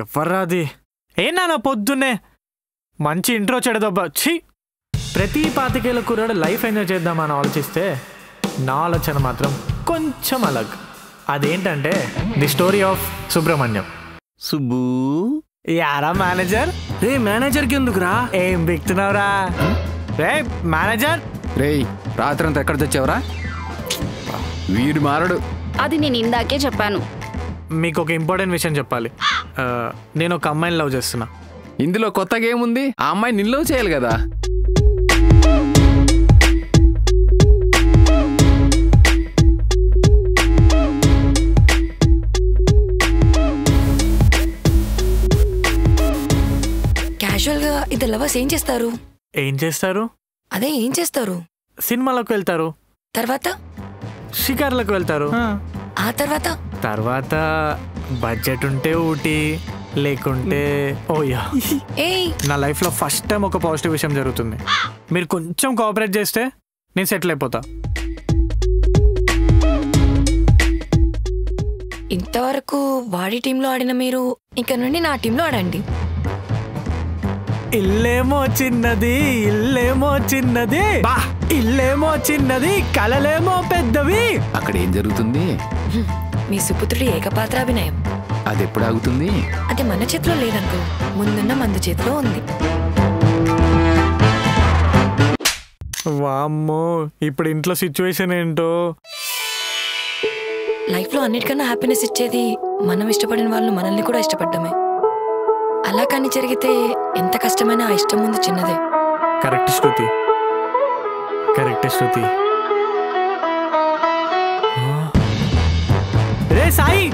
ఎవర్రాది ఏనా పొద్దున్నే మంచి ఇంట్రో చెడదబ్బా ఛీ. ప్రతి 25 కుర్రాడు లైఫ్ ఎంజాయ్ చేద్దామని ఆలోచిస్తే నా ఆలోచన మాత్రం కొంచెం అలగ్. అదేంటంటే the story of Subrahmanyam. Subbu Yaara manager? రే మేనేజర్కి ఎందుకురా? ఏం బిక్తున్నావురా రే మేనేజర్? రేయ్ రాత్రంతా ఎక్కడ తెచ్చావురా? వీడు మారడు. అది నేను ఇందాకే చెప్పాను. మీకు ఒక ఇంపార్టెంట్ విషయం చెప్పాలి. నేను ఒక అమ్మాయిని లవ్ చేస్తున్నా. ఇందులో కొత్తగా ఏముంది? ఆ అమ్మాయి నిల్వ చేయాలి కదా. క్యాజువల్ గా ఇద్దరు లవర్స్ ఏం చేస్తారు? అదే ఏం చేస్తారు? సినిమాలకు వెళ్తారు, తర్వాత షికార్లకు వెళ్తారు, ఆ తర్వాత బడ్జెట్ ఉంటే ఊటీ, లేకుంటే ఓయా. నా లైఫ్ లో ఫస్ట్ టైం ఒక పాజిటివ్ విషయం జరుగుతుంది. మీరు కొంచెం కోఆపరేట్ చేస్తే నేను సెటిల్ అయిపోతా. ఇంతవరకు వాడి టీంలో ఆడిన మీరు ఇక నుండి నా టీంలో ఆడండి. ఇల్లేమో చిన్నది, ఇల్లేమో చిన్నది, కలలేమో పెద్దవి. అక్కడ ఏం జరుగుతుంది? మీ సుపుత్రుడి ఏకపాత్రాభినయం. అది ఎప్పుడు ఆగుతుంది? అది మన చేతిలో లేదనుకో, ముందున్న మందు చేతిలో ఉంది. వామ్మో, ఇప్పుడు ఇంట్లో సిచ్యువేషన్ ఏంటో. లైఫ్ లో అన్నిటికన్నా హ్యాపీనెస్ ఇచ్చేది మనం ఇష్టపడిన వాళ్ళు మనల్ని కూడా ఇష్టపడ్డమే. అలా కానీ జరిగితే ఎంత కష్టమైనా ఆ ఇష్టం ముందు చిన్నదే. కరెక్ట్ శృతి. రే సాయి,